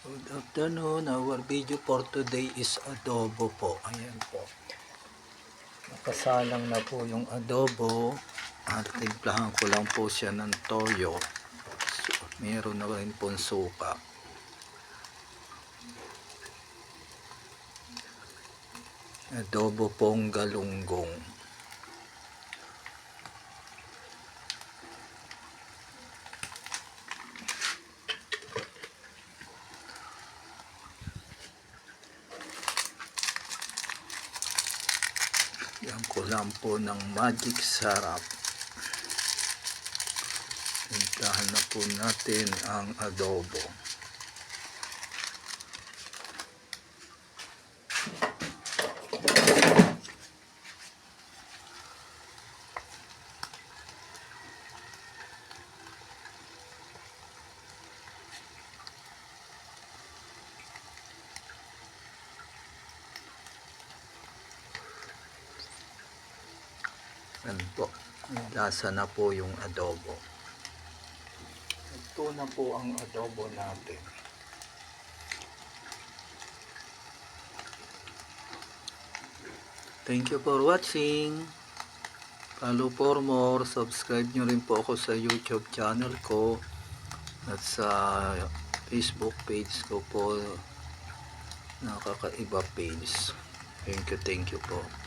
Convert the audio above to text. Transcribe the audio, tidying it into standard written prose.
Good afternoon. Our video for today is adobo po. Ayan po. Nakasalang na po yung adobo. At timplahan ko lang po siya ng toyo. So, meron na rin pong suka. Adobo pong galunggong. Yan ko lang po ng magic sarap. Timplahan na po natin ang adobo. Yan po. Lasa na po yung adobo. Ito na po ang adobo natin. Thank you for watching. Follow for more. Subscribe nyo rin po ako sa YouTube channel ko at sa Facebook page ko po, Nakakaiba page. Thank you po.